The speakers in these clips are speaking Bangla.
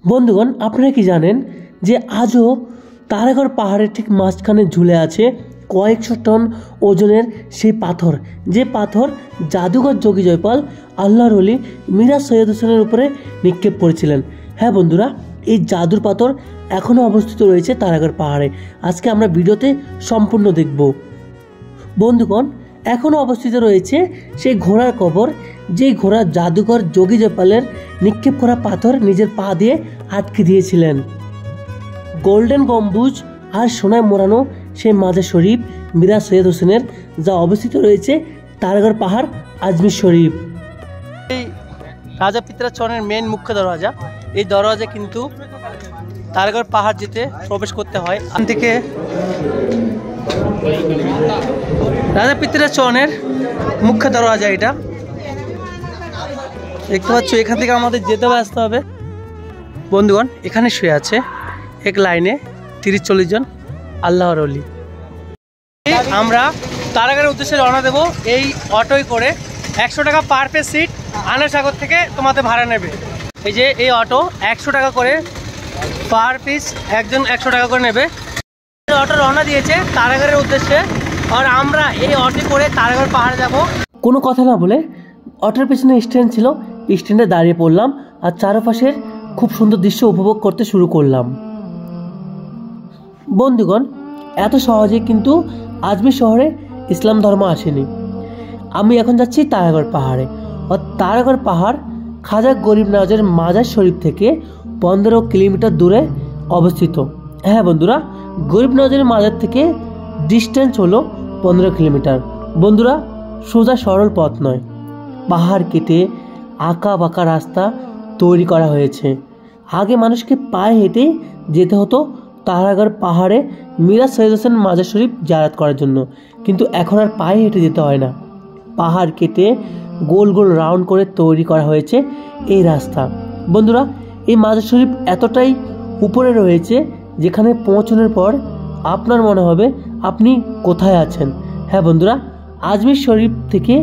বন্ধুগণ, আপনারা কি জানেন যে আজও তারাগড় পাহাড়ের ঠিক মাঝখানে ঝুলে আছে কয়েকশো টন ওজনের সেই পাথর, যে পাথর জাদুঘর যোগী জয়পাল আল্লাহর ওলি মিরাজ সৈয়দ হোসেনের উপরে নিক্ষেপ করেছিলেন। হ্যাঁ বন্ধুরা, এই জাদুর পাথর এখনও অবস্থিত রয়েছে তারাগড় পাহাড়ে। আজকে আমরা ভিডিওতে সম্পূর্ণ দেখব। বন্ধুগণ, এখনও অবস্থিত রয়েছে সেই ঘোড়ার কবর, যেই ঘোড়া জাদুঘর যোগী জয়পালের নিক্ষেপ করা পাথর নিজের পা দিয়ে আটকে দিয়েছিলেন। গোল্ডেন গম্বুজ আর সোনায় মোড়ানো সেই মাজার শরীফ মিরাজ সৈয়দ হোসেনের, যা অবস্থিত রয়েছে তারাগড় পাহাড় আজমির শরীফ। এই রাজা পিতরাজ চরণের মেন মুখ্য দরওয়াজা, এই দরওয়াজা কিন্তু তারাগড় পাহাড় যেতে প্রবেশ করতে হয়। এখান থেকে রাজা পিতরাজ চরণের মুখ্য দরওয়াজা এটা দেখতে পাচ্ছ। এখান থেকে আমাদের যেতে আসতে হবে। বন্ধুগণ, এখানে শুয়ে আছে এক লাইনে 30-40 জন আল্লাহর ওলি। আমরা তারাগড়ের উদ্দেশ্যে রওনা দেব এই অটোয় করে। 100 টাকা পার পে সিট আনাসাগর থেকে তোমাদের ভাড়া নেবে। এই যে এই অটো 100 টাকা করে পার পিস, একজন 100 টাকা করে নেবে। অটো রওনা দিয়েছে তারাগড়ের উদ্দেশ্যে, আর আমরা এই অটো করে তারাগড় পাহাড়ে যাব। কোনো কথা না বলে অটোর পেছনে স্ট্যান্ড ছিল, স্ট্যান্ডে দাঁড়িয়ে পড়লাম আর চারপাশের খুব সুন্দর দৃশ্য উপভোগ করতে শুরু করলাম। বন্ধুগণ, এত সহজে কিন্তু আজমির শহরে ইসলাম ধর্ম আসেনি। আমি এখন যাচ্ছি তারাগড় পাহাড়ে। আর তারাগড় পাহাড় খাজা গরিব নওয়াজের মাজার শরীফ থেকে 15 কিলোমিটার দূরে অবস্থিত। হ্যাঁ বন্ধুরা, গরিব নওয়াজের মাজার থেকে ডিস্টেন্স হলো 15 কিলোমিটার। বন্ধুরা, সোজা সরল পথ নয়, পাহাড় কেটে আঁকা বাঁকা রাস্তা তৈরি করা হয়েছে। আগে মানুষকে পায়ে হেঁটে যেতে হতো তারাগড় পাহাড়ে মিরাজ সৈয়দ হোসেন মাজার শরীফ জিয়ারত করার জন্য, কিন্তু এখন আর পায়ে হেঁটে যেতে হয় না। পাহাড় কেটে গোল গোল রাউন্ড করে তৈরি করা হয়েছে এই রাস্তা। বন্ধুরা, এই মাজার শরীফ এতটাই উপরে রয়েছে যেখানে পৌঁছানোর পর আপনার মনে হবে আপনি কোথায় আছেন। হ্যাঁ বন্ধুরা, আজমির শরীফ থেকে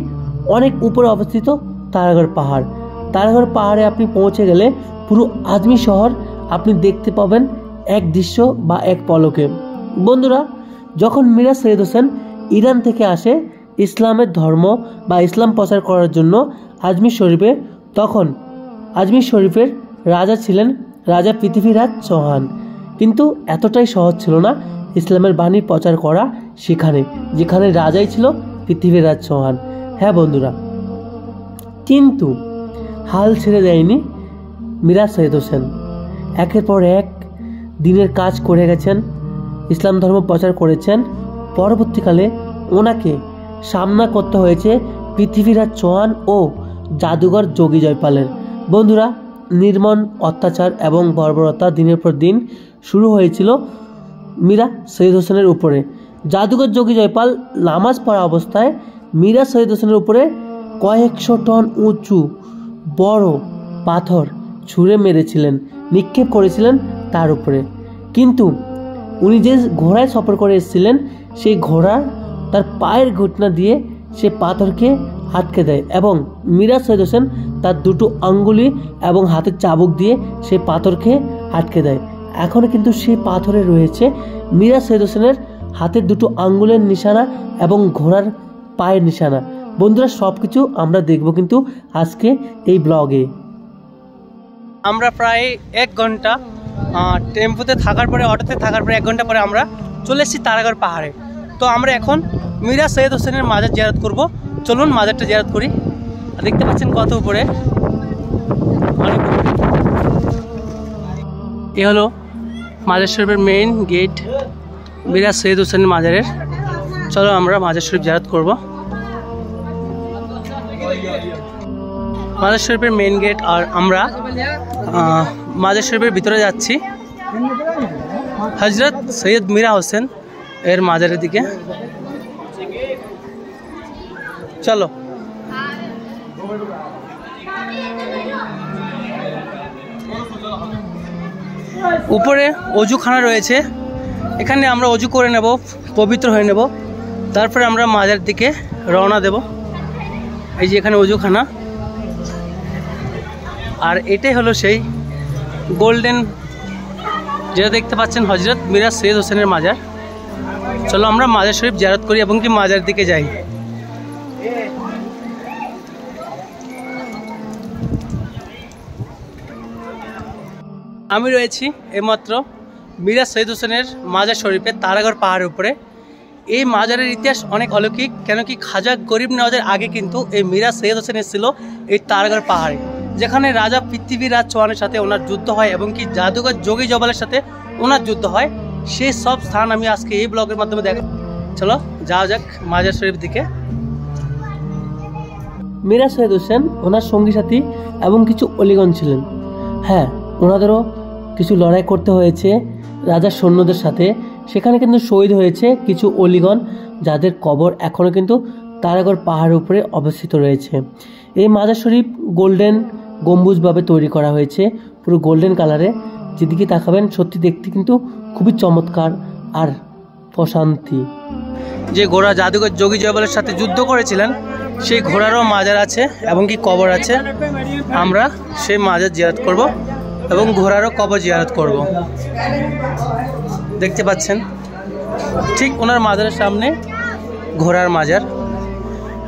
অনেক উপরে অবস্থিত তারাগড় পাহাড়। তারাগড় পাহাড়ে আপনি পৌঁছে গেলে পুরো আজমির শহর আপনি দেখতে পাবেন এক দৃশ্য বা এক পলকে। বন্ধুরা, যখন মিরাজ সৈয়দ হোসেন ইরান থেকে আসে ইসলামের ধর্ম বা ইসলাম প্রচার করার জন্য আজমির শরীফে, তখন আজমির শরীফের রাজা ছিলেন রাজা পৃথিবীরাজ চৌহান। কিন্তু এতটাই সহজ ছিল না ইসলামের বাণী প্রচার করা সেখানে, যেখানে রাজাই ছিল পৃথিবীরাজ চৌহান। হ্যাঁ বন্ধুরা, কিন্তু হাল ছেড়ে দেয়নি মিরাজ সৈয়দ হোসেন। একের পর এক দিনের কাজ করে গেছেন, ইসলাম ধর্ম প্রচার করেছেন। পরবর্তীকালে ওনাকে সামনা করতে হয়েছে পৃথিবীরাজ চৌহান ও জাদুঘর যোগী জয়পালের। বন্ধুরা, নির্মম অত্যাচার এবং বর্বরতা দিনের পর দিন শুরু হয়েছিল মিরাজ সৈয়দ হোসেনের উপরে। জাদুঘর যোগী জয়পাল নামাজ পড়া অবস্থায় মিরাজ সৈয়দ হোসেনের উপরে কয়েকশো টন উঁচু বড় পাথর ছুঁড়ে মেরেছিলেন, নিক্ষেপ করেছিলেন তার উপরে। কিন্তু উনি যে ঘোড়ায় সফর করে এসেছিলেন, সেই ঘোড়া তার পায়ের ঘটনা দিয়ে সে পাথরকে আটকে দেয় এবং মিরাজ সৈয়দ হোসেন তার দুটো আঙ্গুলি এবং হাতের চাবুক দিয়ে সেই পাথরকে আটকে দেয়। এখনও কিন্তু সেই পাথরে রয়েছে মিরাজ সৈয়দ হোসেনের হাতের দুটো আঙ্গুলের নিশানা এবং ঘোড়ার পায়ের নিশানা। বন্ধুরা, সব কিছু আমরা দেখব কিন্তু আজকে এই ব্লগে। আমরা প্রায় 1 ঘন্টা টেম্পোতে থাকার পরে, অটোতে থাকার পরে 1 ঘন্টা পরে আমরা চলে এসেছি তারাগড় পাহাড়ে। তো আমরা এখন মিরাজ সৈয়দ হোসেনের মাজার জিয়ারত করব। চলুন মাজারটা জিয়ারত করি। দেখতে পাচ্ছেন কত উপরে, অনেক উপরে। এ হলো মাজার শরীফের মেইন গেট, মিরাজ সৈয়দ হোসেনের মাজারের। চলো আমরা মাজার শরীফ জিয়ারত করব। মাজার শরীফের মেইন গেট, আর আমরা মাজার শরীফের ভিতরে যাচ্ছি হজরত সৈয়দ মীরা হোসেন এর মাজারের দিকে। চলো। উপরে অজুখানা রয়েছে, এখানে আমরা অজু করে নেব, পবিত্র হয়ে নেব, তারপরে আমরা মাজার দিকে রওনা দেব। এই যে এখানে অজুখানা, আর এটাই হলো সেই গোল্ডেন যেটা দেখতে পাচ্ছেন হজরত মিরাজ সৈয়দ হোসেনের মাজার। চলো আমরা মাজার শরীফ জিয়ারত করি এবং কি মাজার দিকে যাই। আমি রয়েছি এইমাত্র মিরাজ সৈয়দ হোসেনের মাজার শরীফে তারাগড় পাহাড়ের উপরে। এই মাজারের ইতিহাস অনেক অলৌকিক, কেন কি খাজা গরিব নওয়াজের আগে কিন্তু এই মিরাজ সৈয়দ হোসেন এসেছিল এই তারাগড় পাহাড়ে, যেখানে রাজা পৃথিবীরাজ চৌহানের সাথে ওনার যুদ্ধ হয় এবং কি জাদুঘর যোগী জবালের সাথে ওনার যুদ্ধ হয়। সেই সব স্থান আমি আজকে এই ব্লগের মাধ্যমে দেখ। চলো যাওয়া যাক মাজার শরীফ দিকে। মিরাজ সৈয়দ হোসেন ওনার সঙ্গী সাথী এবং কিছু অলিগণ ছিলেন। হ্যাঁ, ওনাদেরও কিছু লড়াই করতে হয়েছে রাজার সৈন্যদের সাথে। সেখানে কিন্তু শহীদ হয়েছে কিছু অলিগণ, যাদের কবর এখনও কিন্তু তারাগড় পাহাড়ের উপরে অবস্থিত রয়েছে। এই মাজার শরীফ গোল্ডেন গম্বুজভাবে তৈরি করা হয়েছে, পুরো গোল্ডেন কালারে। যেদিকে তাকাবেন সত্যি দেখতে কিন্তু খুবই চমৎকার আর প্রশান্তি। যে ঘোড়া জাদুঘর যোগী জয়বলের সাথে যুদ্ধ করেছিলেন সেই ঘোড়ারও মাজার আছে এবং কি কবর আছে। আমরা সেই মাজার জিয়ারত করব এবং ঘোড়ারও কবর জিয়ারত করব। দেখতে পাচ্ছেন ঠিক ওনার মাজারের সামনে ঘোড়ার মাজার।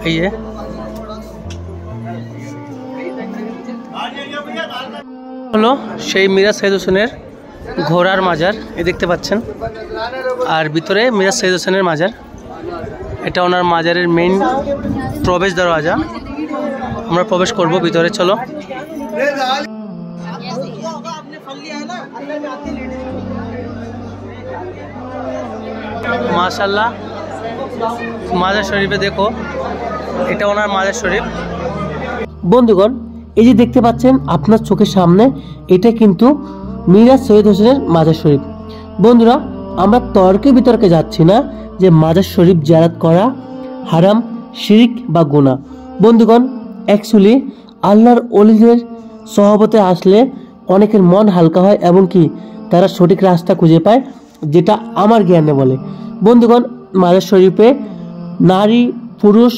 এই যে হলো সেই মিরাজ সৈয়দ হোসেনের ঘোড়ার মাজার, এই দেখতে পাচ্ছেন। আর ভিতরে মিরাজ সৈয়দ হোসেনের মাজার, এটা ওনার মাজারের মেইন প্রবেশ দরওয়াজা। আমরা প্রবেশ করব ভিতরে। চলো মাশাআল্লাহ মাজার শরীফে দেখো, এটা ওনার মাজার শরীফ। বন্ধুগণ, এই যে দেখতে পাচ্ছেন আপনার চোখের সামনে, এটা কিন্তু মিরাজ সৈয়দ হোসেনের মাজার শরীফ। বন্ধুরা, আমরা তর্কে বিতর্কে যাচ্ছি না যে মাজার শরীফ জিয়ারত করা হারাম, শিরক বা গুনাহ। বন্ধুগণ, অ্যাকচুয়ালি আল্লাহর ওলিদের সহবতে আসলে অনেকের মন হালকা হয় এবং কি তারা সঠিক রাস্তা খুঁজে পায়, যেটা আমার জ্ঞানে বলে। বন্ধুগণ, মাজার শরীফে নারী পুরুষ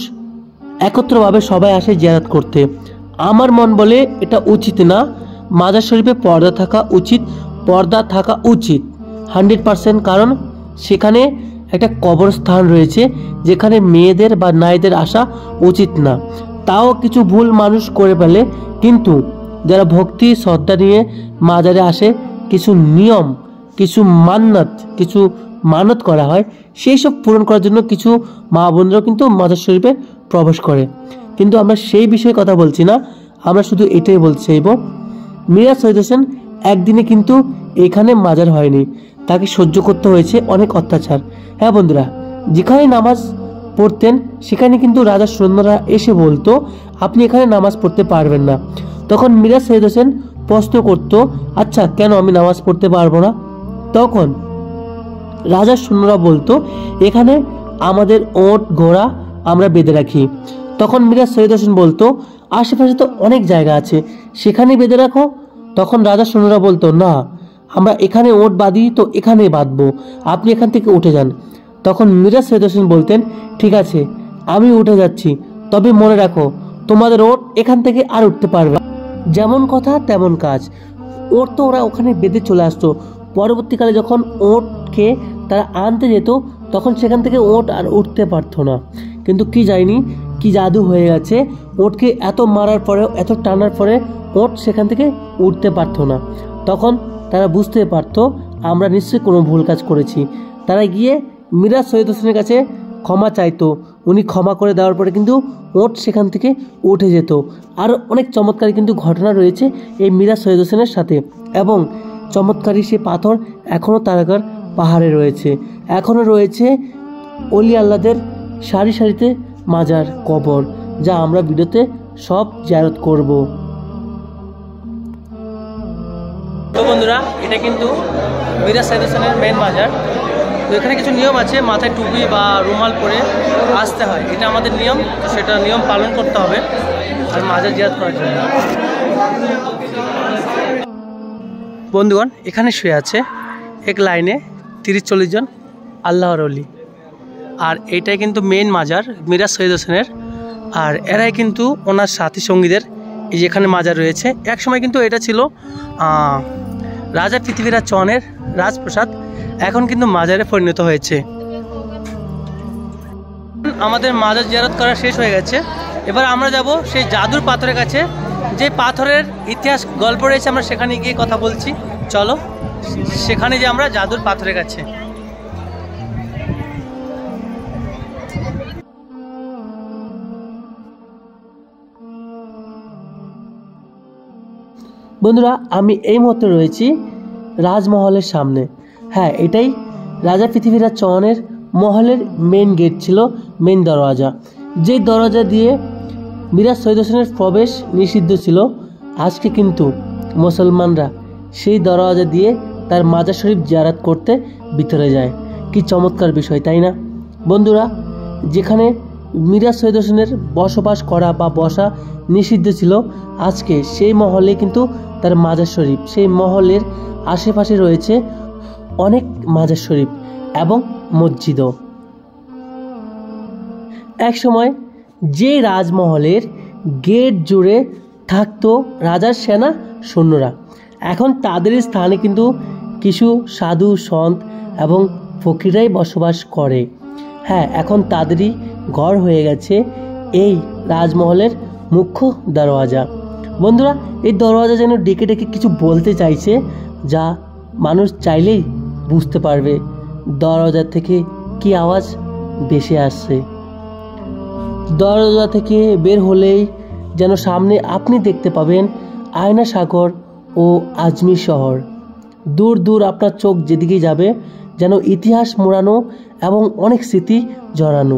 একত্রভাবে সবাই আসে জিয়ারত করতে। আমার মন বলে এটা উচিত না। মাজার শরীফে পর্দা থাকা উচিত, 100%। কারণ সেখানে একটা কবরস্থান রয়েছে যেখানে মেয়েদের বা নারীদের আসা উচিত না। তাও কিছু ভুল মানুষ করে ফেলে, কিন্তু যারা ভক্তি শ্রদ্ধা নিয়ে মাজারে আসে, কিছু নিয়ম, কিছু মানত করা হয়, সেই সব পূরণ করার জন্য কিছু মা বোনরাও কিন্তু মাজার শরীফে প্রবেশ করে। কিন্তু আমরা সেই বিষয়ে কথা বলছি না, আমরা শুধু এটাই বলতে চাইব, মিরাজ সৈয়দ হোসেন একদিনে কিন্তু এখানে মাজার হয়নি, তাকে সহ্য করতে হয়েছে অনেক অত্যাচার। হ্যাঁ বন্ধুরা, যেখানে নামাজ পড়তেন সেখানে কিন্তু রাজার সৈন্যরা এসে বলতো আপনি এখানে নামাজ পড়তে পারবেন না। তখন মিরাজ সৈয়দ হোসেন প্রশ্ন করতো, আচ্ছা কেন আমি নামাজ পড়তে পারবো না? তখন রাজার সৈন্যরা বলতো এখানে আমাদের ওট ঘোড়া আমরা বেঁধে রাখি। তখন মিরাজ সৈয়দ হোসেন বলতো আশেপাশে তো অনেক জায়গা আছে, সেখানেই বেঁধে রাখো। তখন রাজার সৈন্যরা বলতো না, আমরা এখানে ওট বাঁধি তো এখানেই বাঁধবো, আপনি এখান থেকে উঠে যান। তখন মিরাজ সৈয়দ হোসেন বলতেন ঠিক আছে আমি উঠে যাচ্ছি, তবে মনে রাখো তোমাদের ওট এখান থেকে আর উঠতে পারবে। যেমন কথা তেমন কাজ। ওট তো ওরা ওখানে বেঁধে চলে আসতো। পরবর্তীকালে যখন ওটকে তারা আনতে যেত তখন সেখান থেকে ওট আর উঠতে পারতো না। কিন্তু কি জানি কি জাদু হয়ে গেছে, ওটকে এত মারার পরেও এত টানার পরে ওট সেখান থেকে উঠতে পারতো না। তখন তারা বুঝতে পারতো আমরা নিশ্চয়ই কোনো ভুল কাজ করেছি। তারা গিয়ে মিরাজ সৈয়দ হোসেনের কাছে ক্ষমা চাইতো। উনি ক্ষমা করে দেওয়ার পরে কিন্তু ওট সেখান থেকে উঠে যেত। আরও অনেক চমৎকারী কিন্তু ঘটনা রয়েছে এই মিরাজ সৈয়দ হোসেনের সাথে। এবং চমৎকারী সে পাথর এখনও তারাগড় পাহাড়ে রয়েছে। এখনও রয়েছে অলি আল্লাহদের সারি সারিতে মাজার, কবর, যা আমরা ভিডিওতে সব জিয়ারত করব। তো বন্ধুরা, এটা কিন্তু মিরাজ সৈয়দ হোসেনের মেন মাজার। তো এখানে কিছু নিয়ম আছে, মাথায় টুপি বা রুমাল পরে আসতে হয়, এটা আমাদের নিয়ম। তো সেটা নিয়ম পালন করতে হবে আর মাজার জিয়ারত করার জন্য। বন্ধুগণ, এখানে শুয়ে আছে এক লাইনে 30-40 জন আল্লাহর ওলি। আর এইটাই কিন্তু মেইন মাজার মিরাজ সৈয়দ হোসেনের। আর এরাই কিন্তু ওনার সাথী সঙ্গীদের এই যেখানে মাজার রয়েছে। এক সময় কিন্তু এটা ছিল রাজা পৃথিবীরাজ চৌহানের রাজপ্রাসাদ এখন কিন্তু মাজারে পরিণত হয়েছে। আমাদের মাজার জিয়ারত করা শেষ হয়ে গেছে। এবার আমরা যাব সেই জাদুর পাথরের কাছে, যে পাথরের ইতিহাস গল্প রয়েছে, আমরা সেখানে গিয়ে কথা বলছি। চলো সেখানে যে আমরা জাদুর পাথরের কাছে। বন্ধুরা, আমি এই মুহূর্তে রয়েছি রাজমহলের সামনে। হ্যাঁ, এটাই রাজা পৃথিবীরাজ চৌহানের মহলের মেন গেট ছিল, মেন দরওয়াজা। যে দরওয়াজা দিয়ে মিরাজ শহীদ হোসেনের প্রবেশ নিষিদ্ধ ছিল, আজকে কিন্তু মুসলমানরা সেই দরওয়াজা দিয়ে তার মাজার শরীফ জিয়ারত করতে ভিতরে যায়। কি চমৎকার বিষয়, তাই না বন্ধুরা? যেখানে মিরাজ শহীদ হোসেনের বসবাস করা বা বসা নিষিদ্ধ ছিল, আজকে সেই মহলে কিন্তু তার মাজার শরীফ। সেই মহলের আশেপাশে রয়েছে অনেক মাজার শরীফ এবং মসজিদও। একসময় যে রাজমহলের গেট জুড়ে থাকতো রাজার সেনা সৈন্যরা, এখন তাদের স্থানে কিন্তু কিছু সাধু সন্ত এবং ফকিরাই বসবাস করে। হ্যাঁ, এখন তাদেরই ঘর হয়ে গেছে এই রাজমহলের মুখ্য দরওয়াজা। বন্ধুরা, এই দরওয়াজা যেন ডেকে ডেকে কিছু বলতে চাইছে, যা মানুষ চাইলেই বুঝতে পারবে দরওয়াজা থেকে কি আওয়াজ ভেসে আসছে। দরওয়াজা থেকে বের হলেই যেন সামনে আপনি দেখতে পাবেন আয়না সাগর ও আজমির শহর। দূর দূর আপনার চোখ যেদিকে যাবে যেন ইতিহাস মোড়ানো এবং অনেক স্মৃতি জড়ানো।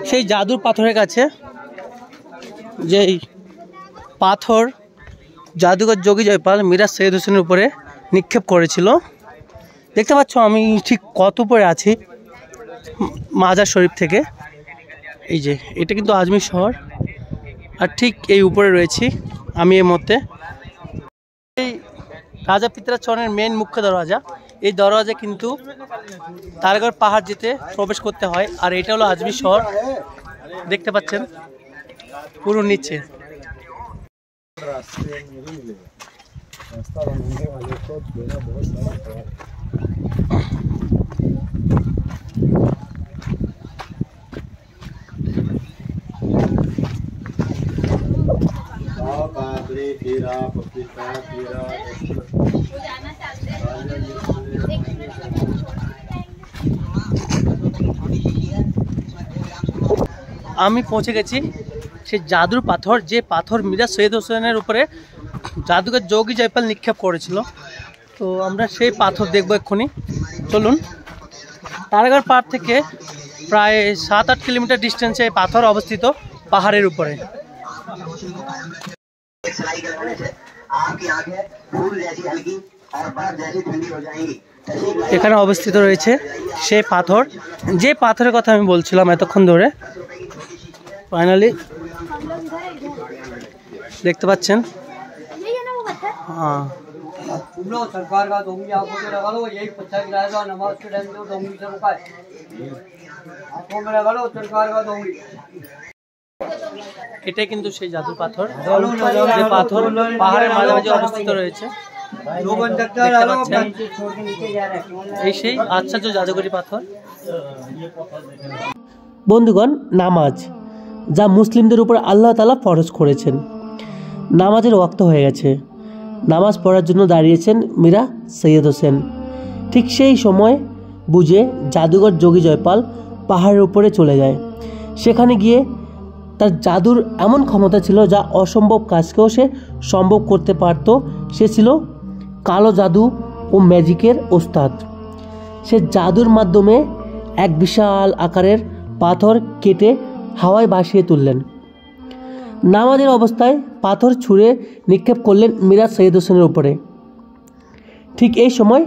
সেই জাদুর পাথরের কাছে, যেই পাথর জাদুঘর যোগী জয়পাল মিরাজ সৈয়দ হোসেনের উপরে নিক্ষেপ করেছিল, দেখতে পাচ্ছ আমি ঠিক কত উপরে আছি মাজার শরীফ থেকে। এই যে এটা কিন্তু আজমির শহর, আর ঠিক এই উপরে রয়েছি আমি এই মধ্যে। এই রাজা পৃথিবীরাজ চৌহানের মেন মুখ্য দরওয়াজা, এই দরওয়াজা কিন্তু তারাগড় পাহাড় যেতে প্রবেশ করতে হয়। আর এটা হলো আজমির শহর, দেখতে পাচ্ছেন পুরো নিচে। আমি পৌঁছে গেছি সেই জাদুর পাথর, যে পাথর মিরাজ সৈয়দ হোসেনের উপরে জাদুঘর যোগী জয়পাল নিক্ষেপ করেছিল। তো আমরা সেই পাথর দেখবো এক্ষুনি। চলুন। তারাগড় পাহাড় থেকে প্রায় 7-8 কিলোমিটার ডিস্টেন্সে এই পাথর অবস্থিত পাহাড়ের উপরে। এখানে অবস্থিত রয়েছে সেই পাথর, যে পাথরের কথা আমি বলছিলাম এতক্ষণ ধরে। ফাইনালি দেখতে পাচ্ছেন। এটাই কিন্তু সেই জাদুর পাথর, যে পাথর পাহাড়ের মাঝামাঝি অবস্থিত রয়েছে। এই সেই আশ্চর্য জাদুকরী পাথর। বন্ধুগণ, নামাজ যা মুসলিমদের উপর আল্লাহ তাআলা ফরজ করেছেন, নামাজের ওয়াক্ত হয়ে গেছে। নামাজ পড়ার জন্য দাঁড়িয়েছেন মীরা সৈয়দ হোসেন। ঠিক সেই সময় বুঝে জাদুঘর যোগী জয়পাল পাহাড়ের উপরে চলে যায়। সেখানে গিয়ে তার জাদুর এমন ক্ষমতা ছিল যা অসম্ভব কাজকেও সে সম্ভব করতে পারত। সে ছিল কালো জাদু ও ম্যাজিকের ওস্তাদ। সে জাদুর মাধ্যমে এক বিশাল আকারের পাথর কেটে হাওয়ায় ভাসিয়ে তুললেন। নামাজের অবস্থায় পাথর ছুঁড়ে নিক্ষেপ করলেন মিরাজ সৈয়দ হোসেনের উপরে। ঠিক এই সময়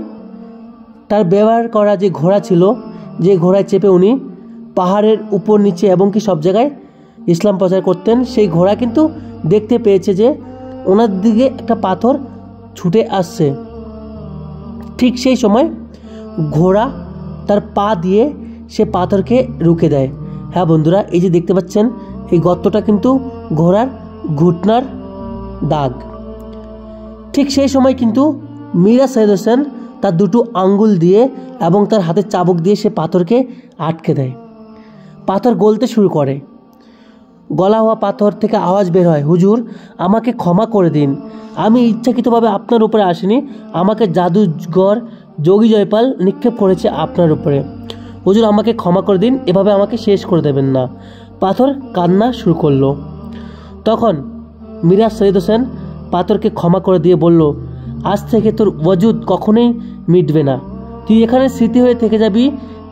তার ব্যবহার করা যে ঘোড়া ছিল, যে ঘোড়ায় চেপে উনি পাহাড়ের উপর নিচে এবং কি সব জায়গায় ইসলাম প্রচার করতেন, সেই ঘোড়া কিন্তু দেখতে পেয়েছে যে ওনার দিকে একটা পাথর ছুটে আসছে। ঠিক সেই সময় ঘোড়া তার পা দিয়ে সে পাথরকে রুখে দেয়। হ্যাঁ বন্ধুরা, এই যে দেখতে পাচ্ছেন এই গর্তটা কিন্তু ঘোড়ার ঘুটনার দাগ। ঠিক সেই সময় কিন্তু মীরা সৈয়দ হোসেন তার দুটো আঙ্গুল দিয়ে এবং তার হাতে চাবুক দিয়ে সে পাথরকে আটকে দেয়। পাথর গলতে শুরু করে। গলা হওয়া পাথর থেকে আওয়াজ বের হয়, হুজুর আমাকে ক্ষমা করে দিন, আমি ইচ্ছাকৃতভাবে আপনার উপরে আসিনি, আমাকে জাদুঘর যোগী জয়পাল নিক্ষেপ করেছে আপনার উপরে, হুজুর আমাকে ক্ষমা করে দিন, এভাবে আমাকে শেষ করে দেবেন না। পাথর কান্না শুরু করলো। তখন মীরা সৈয়দ হোসেন পাথরকে ক্ষমা করে দিয়ে বলল, আজ থেকে তোর ওয়াজুদ কখনোই মিটবে না, তুই এখানে স্মৃতি হয়ে থেকে যাবি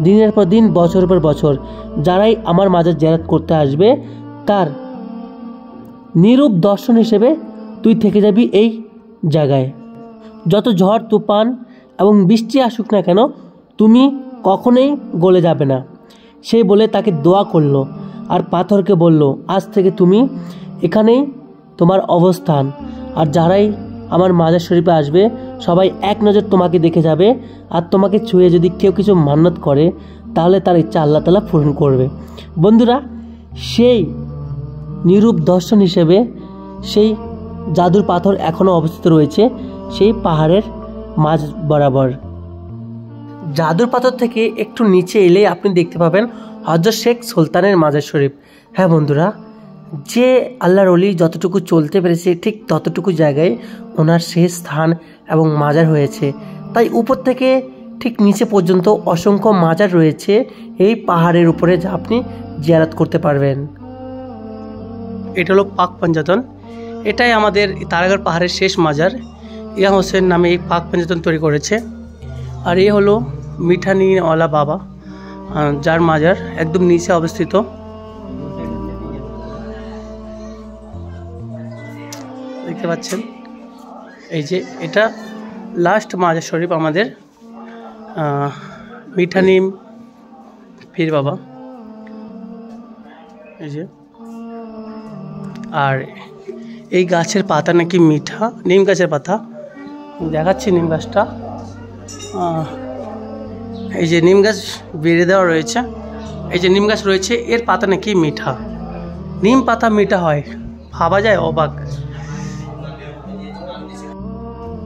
দিনের পর দিন, বছরের পর বছর। যারাই আমার মাজার জিয়ারত করতে আসবে তার নিরূপ দর্শন হিসেবে তুই থেকে যাবি এই জায়গায়। যত ঝড় তুফান এবং বৃষ্টি আসুক না কেন তুমি কখনোই গলে যাবে না। সেই বলে তাকে দোয়া করলো আর পাথরকে বলল, আজ থেকে তুমি এখানেই তোমার অবস্থান, আর যারাই আমার মাজার শরীফে আসবে সবাই এক নজর তোমাকে দেখে যাবে, আর তোমাকে ছুঁয়ে যদি কেউ কিছু মান্নত করে তাহলে তার ইচ্ছা আল্লাহ তাআলা পূরণ করবে। বন্ধুরা, সেই নিরূপ দর্শন হিসেবে সেই জাদুর পাথর এখনও অবস্থিত রয়েছে সেই পাহাড়ের মাঝ বরাবর। জাদুর পাথর থেকে একটু নিচে এলেই আপনি দেখতে পাবেন হযরত শেখ সুলতানের মাজার শরীফ। হ্যাঁ বন্ধুরা, যে আল্লাহর ওলি যতটুকু চলতে পেরেছে ঠিক ততটুকু জায়গায় ওনার শেষ স্থান এবং মাজার হয়েছে। তাই উপর থেকে ঠিক নিচে পর্যন্ত অসংখ্য মাজার রয়েছে এই পাহাড়ের উপরে, যা আপনি জিয়ারত করতে পারবেন। এটা হলো পাক পাঞ্জাতন, এটাই আমাদের তারাগড় পাহাড়ের শেষ মাজার। ইয়া হোসেন নামে এই পাক পাঞ্জাতন তৈরি করেছে। আর এ হলো মিঠানিওয়ালা বাবা, যার মাজার একদম নিচে অবস্থিত। দেখতে পাচ্ছেন, এই যে এটা লাস্ট মাজার শরীফ আমাদের মিঠানিম পীর বাবা। এই যে, আর এই গাছের পাতা নাকি মিঠা, নিম গাছের পাতা দেখাচ্ছি। নিম গাছটা, এই যে নিম গাছ বেড়ে দেওয়া রয়েছে, এই যে নিম গাছ রয়েছে, এর পাতা নাকি মিঠা। নিম পাতা মিঠা হয়, ভাবা যায়, অবাক।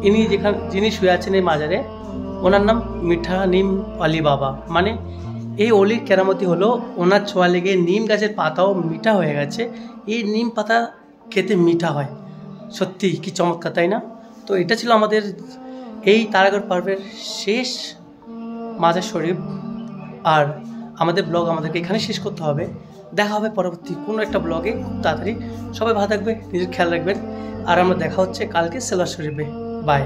ইনি যিনি শুয়ে আছেন এই মাজারে, ওনার নাম মিঠা নিম আলী বাবা। মানে এই অলির কেরামতি হলো ওনার ছোঁয়া লেগে নিম গাছের পাতাও মিঠা হয়ে গেছে। এই নিম পাতা খেতে মিঠা হয়, সত্যি কি চমৎকার, তাই না? তো এটা ছিল আমাদের এই তারাগড় পাহাড়ের শেষ মাজার শরীফ। আর আমাদের ব্লগ আমাদেরকে এখানে শেষ করতে হবে। দেখা হবে পরবর্তী কোনো একটা ব্লগে খুব তাড়াতাড়ি। সবাই ভালো থাকবে, নিজের খেয়াল রাখবেন। আর আমরা দেখা হচ্ছে কালকে সেলওয়ার শরীফে। বাই।